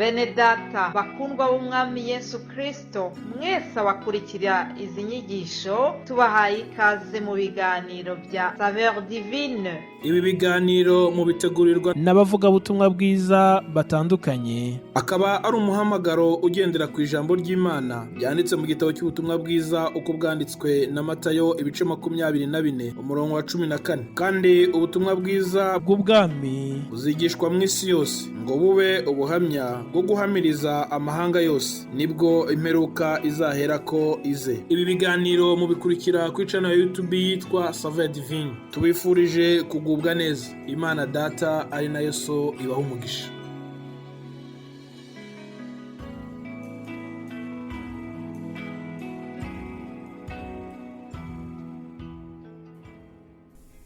Bene data bakundwa b'umwami Yesu Kristo, mwese abakurikira izi nyigisho tubahaye ikaze mu biganiro bya Saveur Divine. Ibi biganiro mu bitegurirwa n'abavugabutumwa bwiza batandukanye, akaba ari umuhamagaro ugendera ku ijambo ry'Imana byanditse mu gitabo cy'ubutumwa bwiza uko bwanditswe na Matayo ibice 24 umurongo wa 14. Kandi ubutumwa bwiza bw'ubwami buzigishwa mu isi yose ngo bube ubuhamya bwo guhamiriza amahanga yose, nibwo imperuka izahera ko ize. Ibi biganiro mubikurikira ku channel ya YouTube yitwa Saveur Divine. Tubifurije kugubwa neza. Imana Data ari nayo So ibaha umugisha.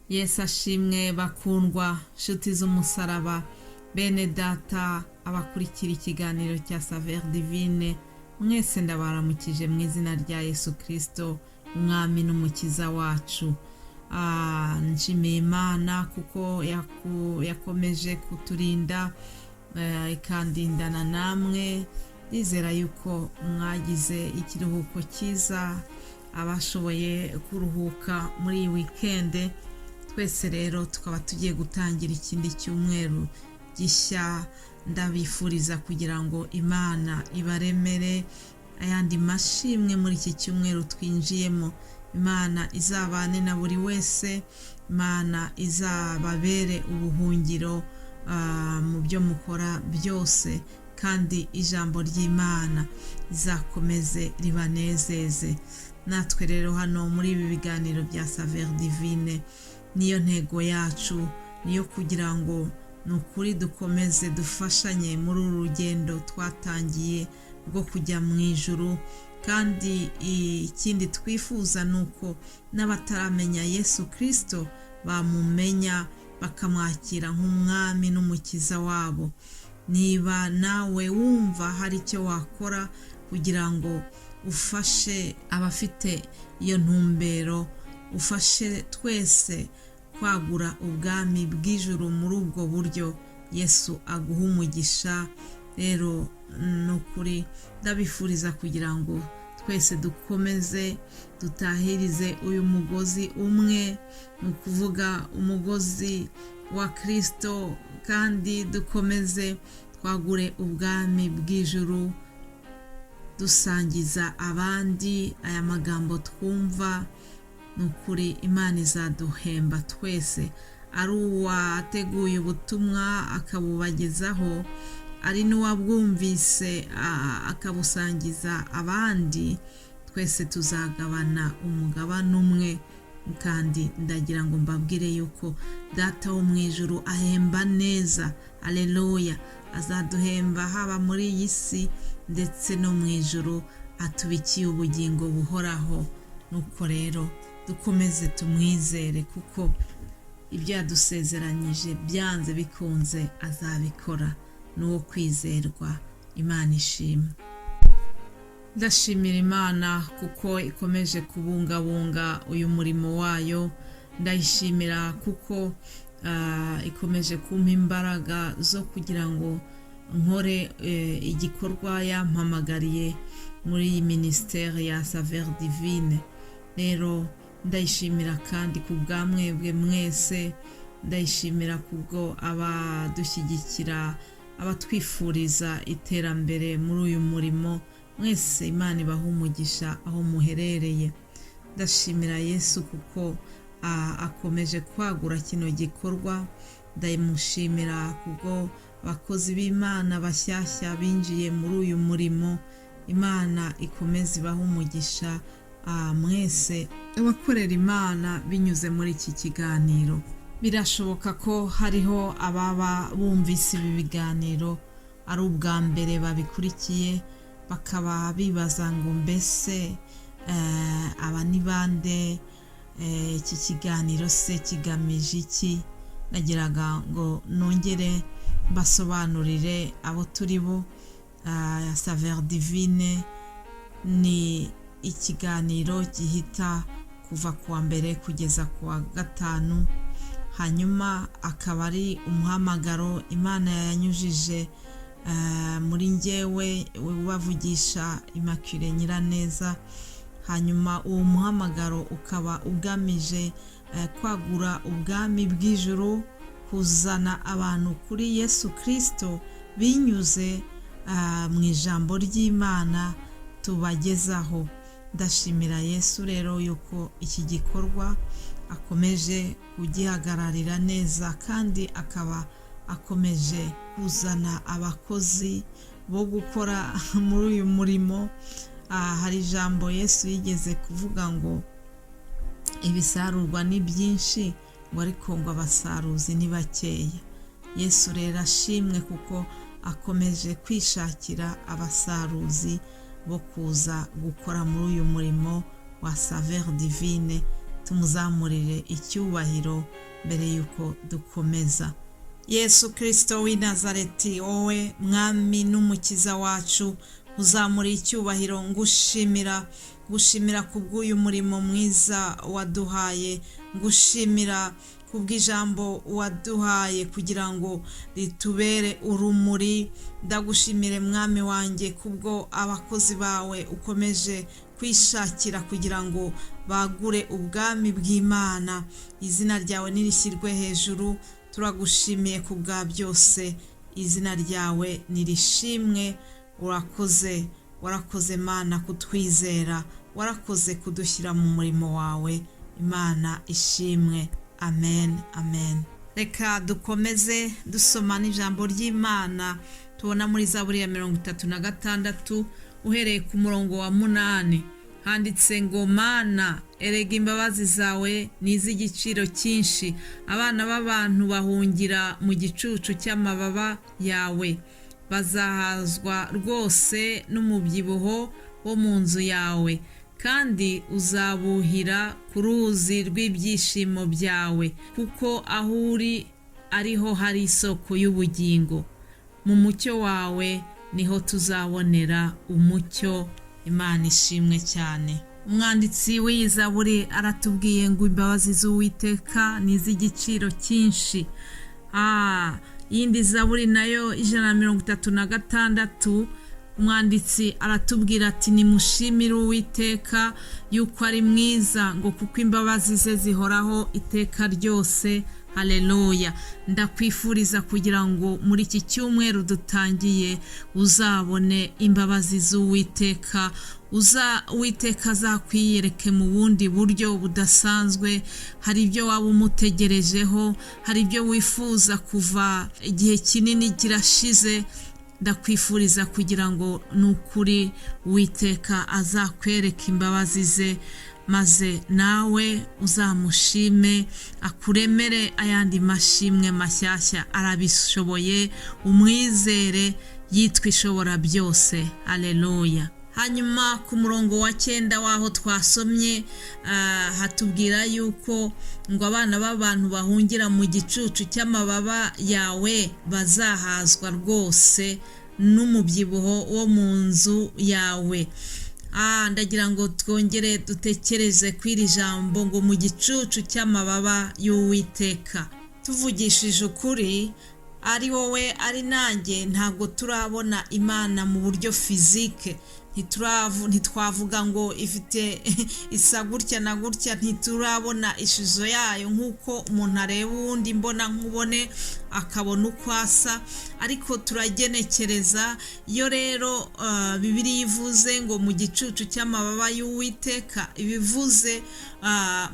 Yesu ashimwe bakundwa nshuti z'umusaraba, bene data abakurikira ikiganiro cya Saveur Divine, mwese ndabaramukije mu izina rya Yesu Kristo, umwami n'umukiza wacu. Nshimiye Imana kuko yakomeje kuturinda ikandindana namwe. Ndizera yuko mwagize ikiruhuko cyiza, abashoboye kuruhuka muri iyi weekend. Twese rero tukaba tugiye gutangira ikindi cyumweru gishya. Ndabifuriza kugira ngo Imana ibaremere ayandi mashimwe muri iki cyumweru twinjiyemo. Imana izabane na buri wese, Imana izababere ubuhungiro mu byo mukora byose, kandi ijambo ry'Imana izakomeze ribanezeze. Natwe rero hano muri ibi biganiro bya Saveur Divine, niyo ntego yacu, niyo kugira ngo nukuri dukomeze dufashanye muri uru rugendo twatangiye rwo kujya mu ijuru. Kandi ikindi twifuza nuko n'abataramenya Yesu Kristo bamumenya, bakamwakira nk'umwami n'umukiza wabo. Niba nawe wumva hari icyo wakora kugira ngo ufashe abafite iyo ntumbero, ufashe twese kwagura ubwami bw'ijuru muri ubwo buryo, Yesu aguha umugisha. Rero nukuri ndabifuriza kugira ngo twese dukomeze dutahirize uyu mugozi umwe, ni ukuvuga umugozi wa Kristo, kandi dukomeze twagure ubwami bw'ijuru dusangiza abandi aya magambo twumva. Nukuri Imana izaduhemba twese, ari uwateguye ubutumwa akabubagezaho, ari n'uwabwumvise akabusangiza abandi. Twese tuzagabana umugabane umwe, kandi ndagira ngo mbabwire yuko Data wo mu ijuru ahemba neza. Alleluya! Azaduhemba haba muri iyi si ndetse no mu ijuru, atubikiye ubugingo buhoraho. Nuko rero dukomeze tumwizere, kuko ibyo yadusezeranyije byanze bikunze azabikora. Nuwo kwizerwa. Imana ishimwe. Ndashimira Imana kuko ikomeje kubungabunga uyu murimo wayo. Ndayishimira kuko ikomeje kumpa imbaraga zo kugira ngo nkore igikorwa yampamagariye muri iyi ministeri ya Saveur Divine. Rero ndayishimira kandi ku bwa mwebwe mwese, ndayishimira kubwo abadushyigikira, abatwifuriza iterambere muri uyu murimo. Mwese Imana ibaha umugisha aho muherereye. Ndashimira Yesu kuko akomeje kwagura kino gikorwa. Ndayimushimira kubwo abakozi b'Imana bashyashya binjiye muri uyu murimo. Imana ikomeze ibaha umugisha mwese abakorera Imana binyuze muri iki kiganiro. Birashoboka ko hariho ababa bumvise ibi biganiro ari ubwa mbere babikurikiye, bakaba bibaza ngo mbese aba ni bande, iki kiganiro se kigamije iki? Nagiraga ngo nongere basobanurire abo turi bo. Saveur Divine ni ikiganiro gihita kuva kuwa mbere kugeza kuwa gatanu, hanyuma akaba ari umuhamagaro Imana yanyujije muri njyewe ubavugisha Immaculée Nyiraneza. Hanyuma uwo muhamagaro ukaba ugamije kwagura ubwami bw'ijuru, kuzana abantu kuri Yesu Kristo binyuze mu ijambo ry'Imana tubagezaho. Ndashimira Yesu rero yuko iki gikorwa akomeje kugihagararira neza, kandi akaba akomeje kuzana abakozi bo gukora muri uyu murimo. Hari ijambo Yesu yigeze kuvuga ngo ibisarurwa ni byinshi, ngo ariko ngo abasaruzi ni bakeya. Yesu rero ashimwe kuko akomeje kwishakira abasaruzi bo kuza gukora muri uyu murimo wa Saveur Divine. Tumuzamurire icyubahiro mbere yuko dukomeza. Yesu Kristo w'i Nazareti, wowe mwami n'umukiza wacu, uzamura icyubahiro. ngushimira kubw'uyu murimo mwiza waduhaye, ngushimira kubw'ijambo waduhaye kugira ngo ritubere urumuri. Ndagushimire mwami wanjye kubwo abakozi bawe ukomeje kwishakira kugira ngo bagure ubwami bw'Imana. Izina ryawe nirishyirwe hejuru. Turagushimiye ku bwa byose, izina ryawe nirishimwe. warakoze Mana kutwizera, warakoze kudushyira mu murimo wawe. Imana ishimwe. Amen, amen. Reka dukomeze dusoma n'ijambo ry'Imana tubona muri Zaburi ya 36 uhereye ku murongo wa 8. Handitse ngo, Mana erega imbabazi zawe ni iz'igiciro cyinshi, abana b'abantu bahungira mu gicucu cy'amababa yawe. Bazahazwa rwose n'umubyibuho wo mu nzu yawe, kandi uzabuhira ku ruzi rw'ibyishimo byawe, kuko aho uri ariho hari isoko y'ubugingo. Mu mucyo wawe niho tuzabonera umucyo. Imana ishimwe cyane. Umwanditsi w'iyi Zaburi aratubwiye ngo imbabazi z'Uwiteka ni iz'igiciro cyinshi. Yindi Zaburi nayo 136, umwanditsi aratubwira ati nimushimire Uwiteka yuko ari mwiza, ngo kuko imbabazi ze zihoraho iteka ryose. Haleluya. Ndakwifuriza kugira ngo muri iki cyumweru dutangiye uzabone imbabazi z'Uwiteka. Uwiteka azakwiyereke mu bundi buryo budasanzwe. Hari ibyo waba umutegerejeho, hari ibyo wifuza kuva igihe kinini kirashize. Ndakwifuriza kugira ngo nukuri Uwiteka azakwereka imbabazi ze, maze nawe uzamushime, akuremere ayandi mashimwe mashyashya. Arabishoboye, umwizere, yitwa ishobora byose. Haleluya. Hanyuma ku murongo wa 9 waho twasomye hatubwira yuko ngo abana b'abantu bahungira mu gicucu cy'amababa yawe bazahazwa rwose n'umubyibuho wo mu nzu yawe. Ndagira ngo twongere dutekereze kw'iri jambo ngo mu gicucu cy'amababa y'Uwiteka. Tuvugishije ukuri, ari wowe ari nanjye, ntabwo turabona Imana mu buryo fizike. Ntitwavuga ngo ifite isa gutya na gutya, ntiturabona ishusho yayo nk'uko umuntu areba uwundi mbona nkubone akabona uko asa, ariko turagenekereza. Iyo rero Bibiliya ivuze ngo mu gicucu cy'amababa y'Uwiteka, ibivuze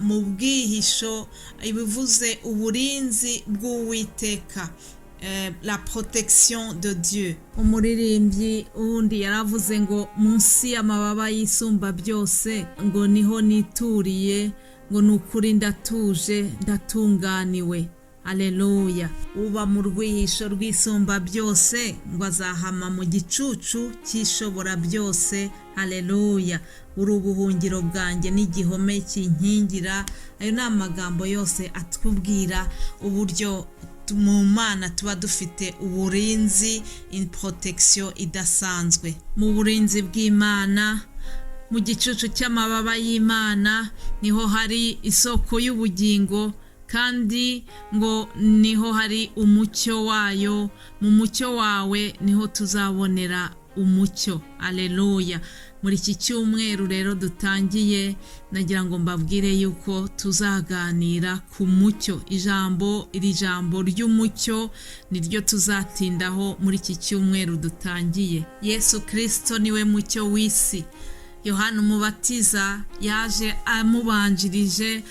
mu bwihisho, ibivuze uburinzi bw'Uwiteka, la protection de Dieu. Umuririmbyi undi yaravuze ngo munsi y'amababa y'isumba byose ngo niho nituriye, ngo nukuri ndatuje ndatunganiwe. Haleluya. Uba mu rwihisho rw'isumba byose ngo azahama mu gicucu cy'ishobora byose. Haleluya. Uri ubuhungiro bwanjye n'igihome kinkingira. Ayo ni amagambo yose atubwira uburyo mu Mana tuba dufite uburinzi, in protection idasanzwe. Mu burinzi bw'Imana, mu gicucu cy'amababa y'Imana niho hari isoko y'ubugingo, kandi ngo niho hari umucyo wayo, mu mucyo wawe niho tuzabonera umucyo. Aleluya. Muri iki cyumweru rero dutangiye, nagira ngo mbabwire yuko tuzaganira ku mucyo. Iri jambo ry'umucyo niryo tuzatindaho muri iki cyumweru dutangiye. Yesu Kristo niwe mucyo w'isi. Yohana Umubatiza yaje amubanjirije,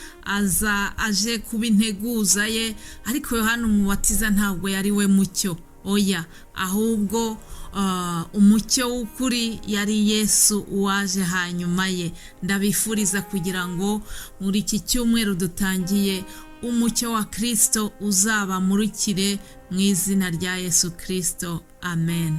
aje kuba integuza ye, ariko Yohana Umubatiza ntabwo yari we mucyo. Oya, ahubwo umucyo w'ukuri yari Yesu waje hanyuma ye. Ndabifuriza kugira ngo muri iki cyumweru dutangiye umucyo wa Kristo uzabamurikire mu izina rya Yesu Kristo. Amen.